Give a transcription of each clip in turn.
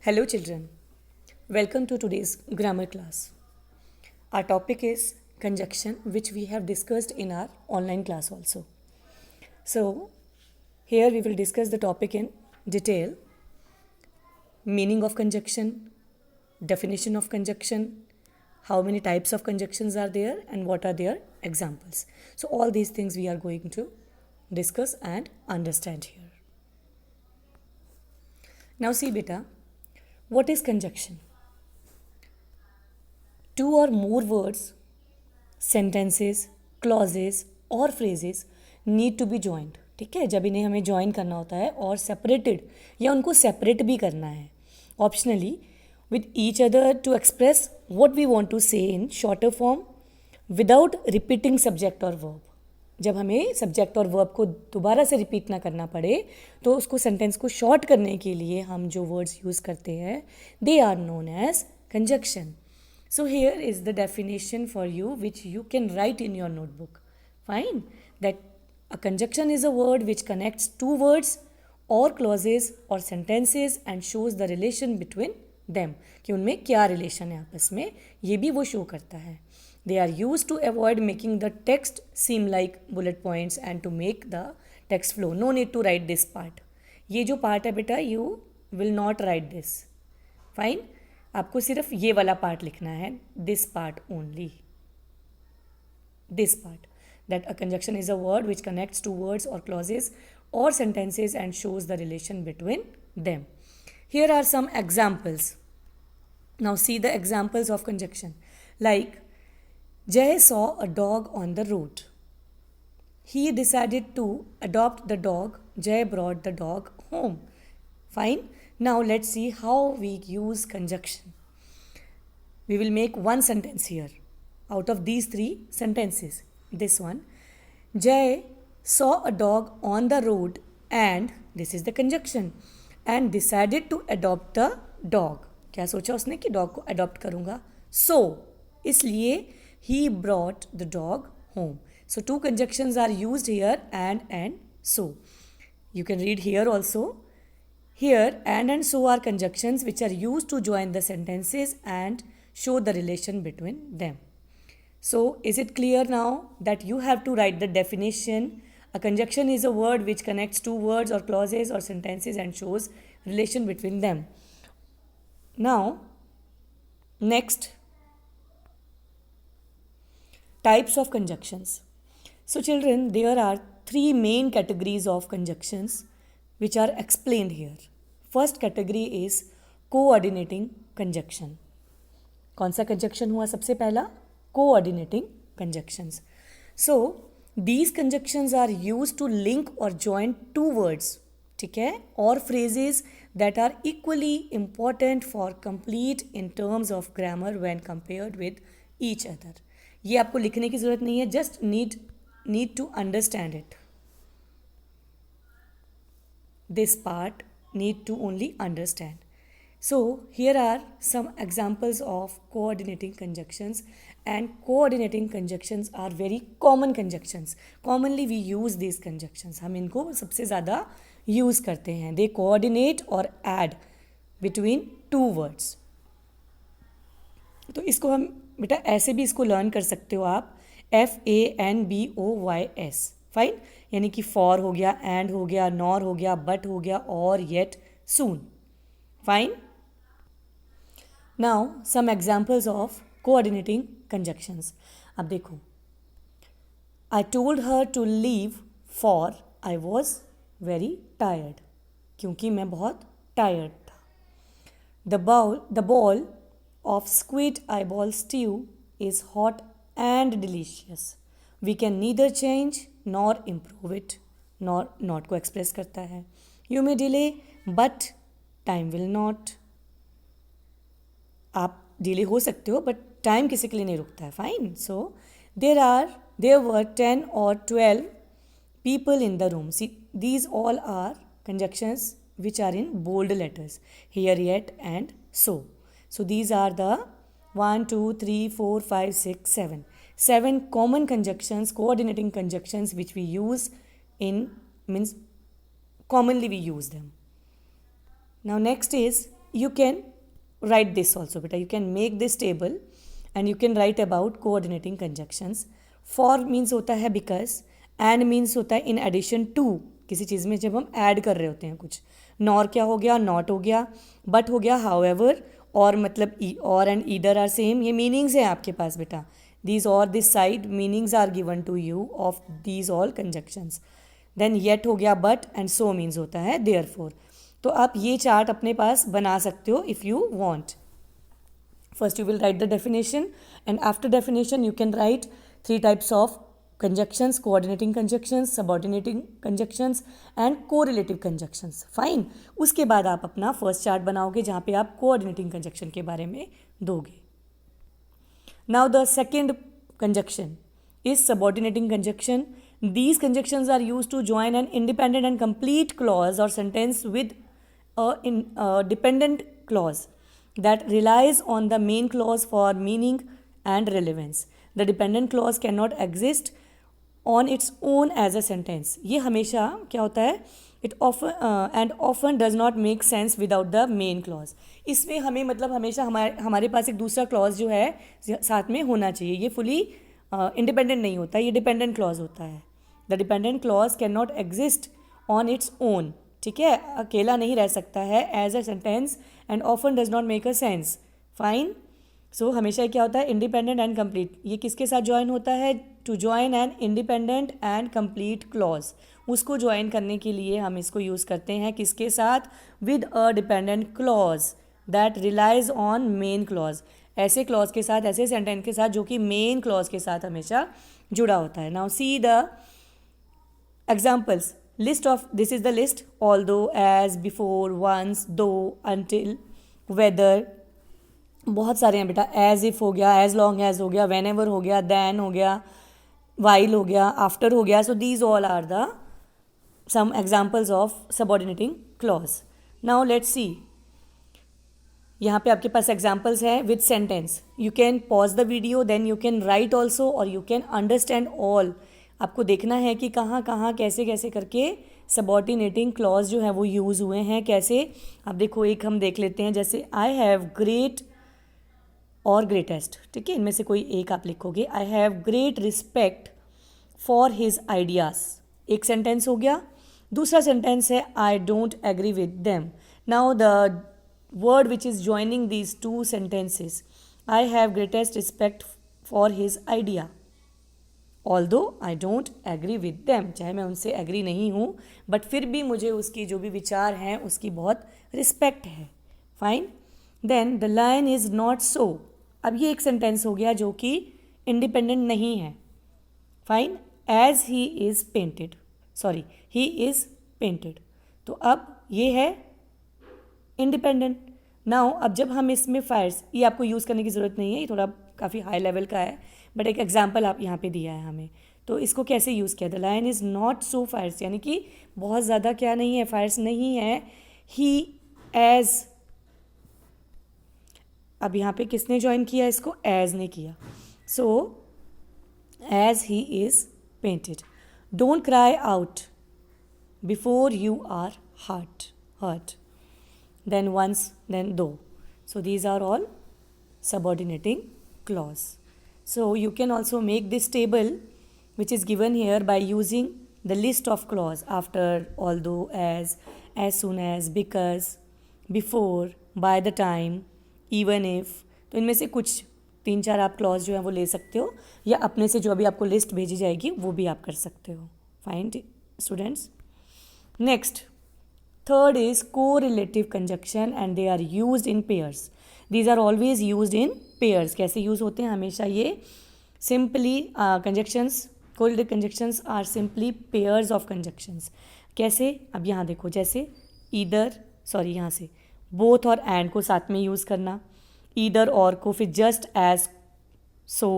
Hello, children. Welcome to today's grammar class. Our topic is conjunction, which we have discussed in our online class also. So, here we will discuss the topic in detail: meaning of conjunction, definition of conjunction, how many types of conjunctions are there, and what are their examples. So, all these things we are going to discuss and understand here. Now, see, beta, what is conjunction? Two or more words, sentences, clauses और phrases need to be joined. ठीक है, जब इन्हें हमें join करना होता है और सेपरेटेड या उनको सेपरेट भी करना है optionally with each other to express what we want to say in shorter form without repeating subject और वर्ब. जब हमें सब्जेक्ट और वर्ब को दोबारा से रिपीट ना करना पड़े तो उसको सेंटेंस को शॉर्ट करने के लिए हम जो वर्ड्स यूज़ करते हैं they are known as conjunction. So here is the definition for you which you can write in your notebook. Fine. That a conjunction is a word which connects two words or clauses or sentences and shows the relation between them. कि उनमें क्या relation है आपस में ये भी वो show करता है. They are used to avoid making the text seem like bullet points and to make the text flow. No need to write this part. ये जो part है बेटा you will not write this. Fine. आपको सिर्फ ये वाला part लिखना है this part only. This part that a conjunction is a word which connects two words और क्लॉजेज और sentences and shows the relation between them. Here are some examples. Now see the examples of conjunction like Jay saw a dog on the road. He decided to adopt the dog. Jay brought the dog home. Fine. Now let's see how we use conjunction. We will make one sentence here out of these three sentences. This one, Jay saw a dog on the road and this is the conjunction and decided to adopt the dog. क्या सोचा उसने कि dog को adopt करूँगा. So इसलिए he brought the dog home. So two conjunctions are used here and so. You can read here also. Here and so are conjunctions which are used to join the sentences and show the relation between them. So is it clear now that you have to write the definition? A conjunction is a word which connects two words or clauses or sentences and shows relation between them. Now next, types of conjunctions. So children, there are three main categories of conjunctions which are explained here. First category is coordinating conjunction. कौन सा conjunction हुआ सबसे पहला? Coordinating conjunctions. So these conjunctions are used to link or join two words, ठीक है, or phrases that are equally important for complete in terms of grammar when compared with each other. ये आपको लिखने की ज़रूरत नहीं है, just need to understand it. This part need to only understand. So here are some examples of coordinating conjunctions, and coordinating conjunctions are very common conjunctions. Commonly we use these conjunctions. हम इनको सबसे ज़्यादा use करते हैं. They coordinate or add between two words. तो इसको हम बेटा ऐसे भी इसको लर्न कर सकते हो आप. FANBOYS. फाइन. यानी कि फॉर हो गया, एंड हो गया, नॉर हो गया, बट हो गया, और yet, so. Fine. Now some examples of coordinating conjunctions. अब देखो, I told her to leave for I was very tired. क्योंकि मैं बहुत टायर्ड था. The ball of squid eyeball stew is hot and delicious. We can neither change nor improve it. nor not को express करता है. You may delay but time will not. आप delay हो सकते हो बट टाइम किसी के लिए नहीं रुकता है. Fine. So there were 10 or 12 people in the room. See, these all are conjunctions which are in bold letters. Here, yet, and so. So these are the 1, 2, 3, 4, 5, 6, 7. 7 common conjunctions, coordinating conjunctions which we use in, means commonly we use them. Now next is you can write this also beta, you can make this table and you can write about coordinating conjunctions. For means होता है because, and means होता है in addition to, किसी चीज़ में जब हम add कर रहे होते हैं कुछ. nor क्या हो गया, not हो गया, but हो गया however, और मतलब or and either are same. ये meanings हैं आपके पास बेटा. these or this side meanings are given to you of these all conjunctions. then yet हो गया but, and so means होता है therefore. तो आप ये चार्ट अपने पास बना सकते हो if you want. First you will write the definition, and after definition you can write 3 types of conjunctions: coordinating conjunctions, subordinating conjunctions and correlative conjunctions. Fine. उसके बाद आप अपना फर्स्ट चार्ट बनाओगे जहाँ पे आप coordinating conjunction के बारे में दोगे. Now the second conjunction is subordinating conjunction. These conjunctions are used to join an independent and complete clause or sentence with a dependent clause that relies on the main clause for meaning and relevance. The dependent clause cannot exist on its own as a sentence. ये हमेशा क्या होता है, it often does not make sense without the main clause. इसमें हमें मतलब हमेशा हमारे पास एक दूसरा clause जो है साथ में होना चाहिए. ये fully independent नहीं होता, ये dependent clause होता है. The dependent clause cannot exist on its own. ठीक है, अकेला नहीं रह सकता है as a sentence and often does not make a sense. Fine. So हमेशा क्या होता है, इंडिपेंडेंट एंड कंप्लीट. ये किसके साथ ज्वाइन होता है, to join an independent and complete clause. उसको ज्वाइन करने के लिए हम इसको यूज़ करते हैं किसके साथ, with a dependent clause that relies on main clause. ऐसे क्लॉज के साथ, ऐसे सेंटेंस के साथ जो कि मेन क्लॉज के साथ हमेशा जुड़ा होता है. Now see the examples. List of, this is the list: although, as, before, once, though, until, whether. बहुत सारे हैं बेटा. as if हो गया, as long as हो गया, whenever हो गया, then हो गया, while हो गया, after हो गया. So these all are the some examples of subordinating clause. Now let's see. यहाँ पे आपके पास examples है with sentence. You can pause the video, then you can write also, or you can understand all. आपको देखना है कि कहाँ कहाँ कैसे कैसे करके सबॉर्डिनेटिंग क्लॉज जो है वो यूज़ हुए हैं कैसे. अब देखो एक हम देख लेते हैं, जैसे आई हैव ग्रेट और ग्रेटेस्ट. ठीक है, इनमें से कोई एक आप लिखोगे. I have great respect for his ideas. एक सेंटेंस हो गया. दूसरा सेंटेंस है I don't agree with them. Now the word which is joining these two sentences, I have greatest respect for his idea although I don't agree with them. चाहे मैं उनसे agree नहीं हूँ बट फिर भी मुझे उसकी जो भी विचार हैं उसकी बहुत रिस्पेक्ट है. Fine. Then the lion is not so. अब ये एक सेंटेंस हो गया जो कि इंडिपेंडेंट नहीं है. Fine. As he is painted, sorry he is painted. तो अब ये है इंडिपेंडेंट. नाउ अब जब हम इसमें फायर्स, ये आपको यूज़ करने की ज़रूरत नहीं है, ये थोड़ा काफ़ी हाई लेवल का है बट एक एग्जाम्पल आप यहाँ पे दिया है हमें. तो इसको कैसे यूज़ किया, the lion is not so fierce, यानी कि बहुत ज़्यादा क्या नहीं है, फायर्स नहीं है. ही एज, अब यहाँ पे किसने ज्वाइन किया इसको, एज ने किया. So as he is painted. Don't cry out before you are hurt. Then once, then though. So these are all subordinating clause. So you can also make this table which is given here by using the list of clause after, although, as soon as, because, before, by the time, even if. तो इनमें से कुछ 3-4 आप clause जो है वो ले सकते हो या अपने से जो अभी आपको लिस्ट भेजी जाएगी वो भी आप कर सकते हो. Fine students. Next, third is correlative conjunction and they are used in pairs. These are always used in pairs. कैसे यूज़ होते हैं हमेशा ये, simply conjunctions, correlative conjunctions are simply pairs of conjunctions. कैसे, अब यहाँ देखो, जैसे either, सॉरी यहाँ से both और and को साथ में यूज़ करना, either और को फिर just as, so,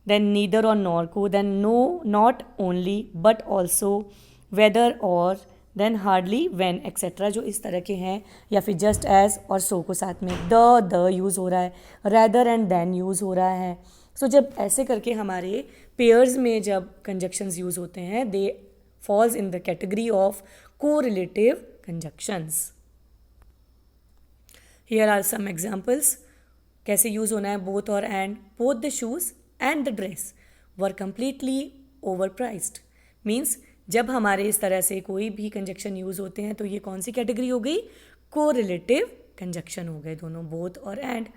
then neither और nor को, then no, not only but also, whether और, देन हार्डली, व्हेन, एक्सेट्रा, जो इस तरह के हैं. या फिर जस्ट एज और सो को साथ में द यूज़ हो रहा है, रैदर एंड देन यूज़ हो रहा है. सो जब ऐसे करके हमारे पेयर्स में जब कंजक्शंस यूज़ होते हैं, they falls in the category of correlative conjunctions. Here are some examples कैसे यूज़ होना है बोथ और and. Both the shoes and the dress were completely overpriced. Means जब हमारे इस तरह से कोई भी कंजक्शन यूज़ होते हैं तो ये कौन सी कैटेगरी हो गई? कोरिलेटिव कंजक्शन हो गए दोनों, बोथ और एंड.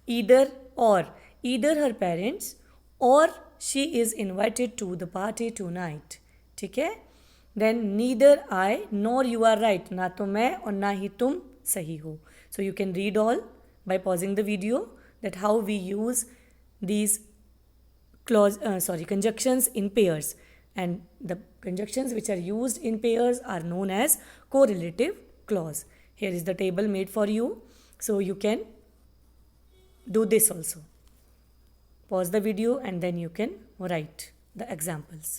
ईदर हर पेरेंट्स और she is invited to the party tonight. ठीक है. Then neither I nor you are right. ना तो मैं और ना ही तुम सही हो. So you can read all by pausing the video that how we use these conjunctions in pairs, and the conjunctions which are used in pairs are known as correlative clause. Here is the table made for you, so you can do this also. Pause the video and then you can write the examples.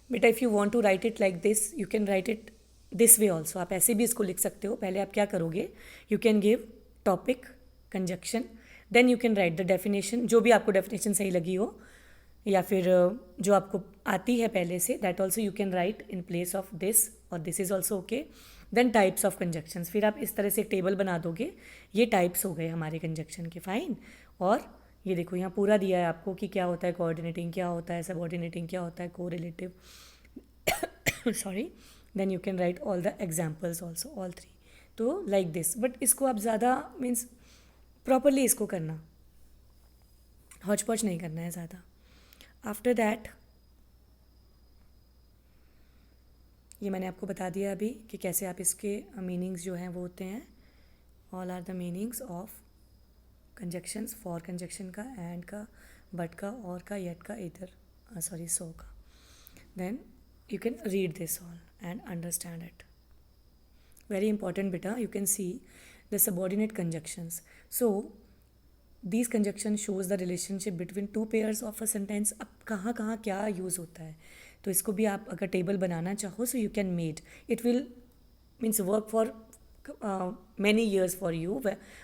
But if you want to write it like this, you can write it this way also. आप ऐसे भी इसको लिख सकते हो. पहले आप क्या करोगे? You can give topic, conjunction, then you can write the definition, जो भी आपको डेफिनेशन सही लगी हो या फिर जो आपको आती है पहले से, that also you can write in place of this, और this is also okay. Then types of conjunctions, फिर आप इस तरह से एक टेबल बना दोगे. ये टाइप्स हो गए हमारे कंजक्शन के. फाइन. और ये देखो यहाँ पूरा दिया है आपको कि क्या होता है कोऑर्डिनेटिंग, क्या होता है सबऑर्डिनेटिंग, क्या होता है correlative. Sorry. then you can write all the examples also, all three. तो like this. but इसको आप ज़्यादा मीन्स प्रॉपरली इसको करना, हौच पौच नहीं करना है ज़्यादा. आफ्टर दैट ये मैंने आपको बता दिया अभी कि कैसे आप इसके मीनिंग्स जो हैं वो होते हैं. All are the meanings of conjunctions. For conjunction का, एंड का, बट का, और का, येट का, इधर सो का. Then you can read this all and understand it. Very important beta. You can see the subordinate conjunctions. So these conjunctions shows the relationship between two pairs of a sentence. अब कहाँ कहाँ क्या use होता है, तो इसको भी आप अगर टेबल बनाना चाहो so you can made. It will means work for many years for you,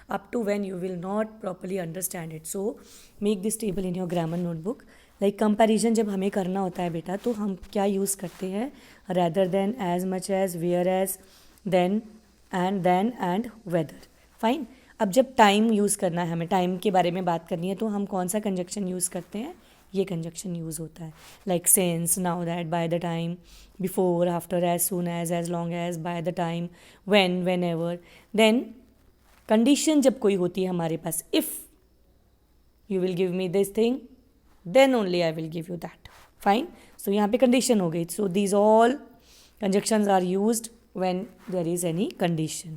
up to when you will not properly understand it. So make this table in your grammar notebook. Like comparison जब हमें करना होता है बेटा, तो हम क्या use करते हैं? Rather than, as much as, whereas, then and whether. Fine. अब जब टाइम यूज़ करना है, हमें टाइम के बारे में बात करनी है, तो हम कौन सा कंजक्शन यूज़ करते हैं? ये कंजक्शन यूज़ होता है. Like since, now that, by the time, before, after, as soon as long as, by the time, whenever. देन कंडीशन जब कोई होती है हमारे पास, if you will give me this thing then only I will give you that. Fine. So यहाँ पे condition हो गई. So these all conjunctions are used when there is any condition.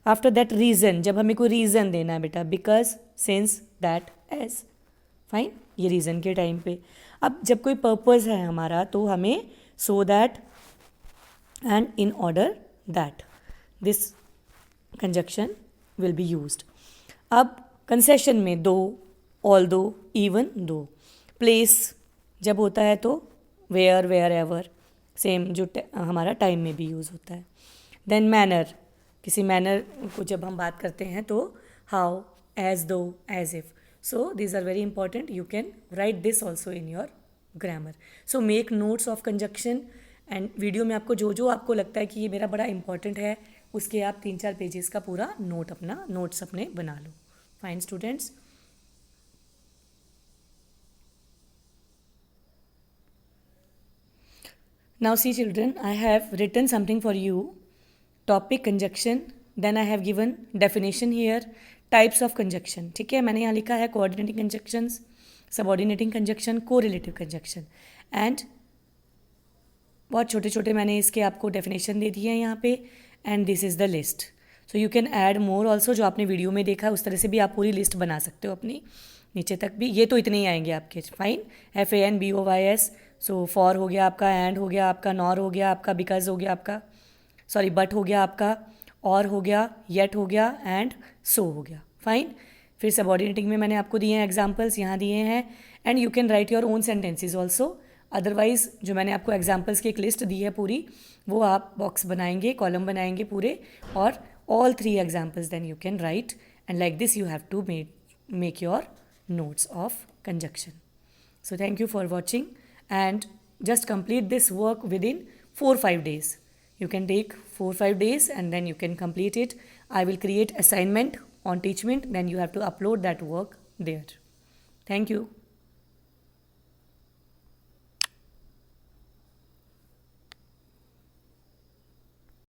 After that reason, जब हमें कोई reason देना है बेटा, because, since, that, as. Fine. ये reason के टाइम पे. अब जब कोई purpose है हमारा, तो हमें so that and in order that. This conjunction will be used. अब concession में though, although, even, though. Place जब होता है तो वेयर, वेयर एवर, सेम जो हमारा टाइम में भी यूज़ होता है. देन मैनर, किसी मैनर को जब हम बात करते हैं तो how, as, though, as if. So these are very important. You can write this also in your grammar. So make notes of conjunction, and video में आपको जो जो आपको लगता है कि ये मेरा बड़ा इंपॉर्टेंट है, उसके आप 3-4 पेजेस का पूरा नोट्स अपने बना लो. Fine students. Now see children, I have written something for you. Topic conjunction, then I have given definition here, types of conjunction. ठीक है, मैंने यहाँ लिखा है coordinating conjunctions, subordinating conjunction, correlative conjunction, and बहुत छोटे छोटे मैंने इसके आपको definition दे दिए हैं यहाँ पे, and this is the list. So you can add more also. जो आपने वीडियो में देखा उस तरह से भी आप पूरी लिस्ट बना सकते हो अपनी, नीचे तक भी. ये तो इतने ही आएंगे आपके. फाइन. FANBOYS. सो फॉर हो गया आपका, एंड हो गया आपका, नॉर हो गया आपका, बिकॉज हो गया आपका, सॉरी बट हो गया आपका, और हो गया, येट हो गया, एंड सो हो गया. फाइन. फिर सबऑर्डिनेटिंग में मैंने आपको दिए हैं एग्जाम्पल्स, यहाँ दिए हैं, and you can right your own sentences also. Otherwise जो मैंने आपको एग्जाम्पल्स की एक लिस्ट दी है पूरी, वो आप बॉक्स बनाएंगे, कॉलम बनाएंगे पूरे, और all 3 examples then you can write, and like this you have to make your notes of conjunction. So thank you for watching, and just complete this work within 4-5 days. You can take 4-5 days and then you can complete it. I will create assignment on Teachment, then you have to upload that work there. Thank you.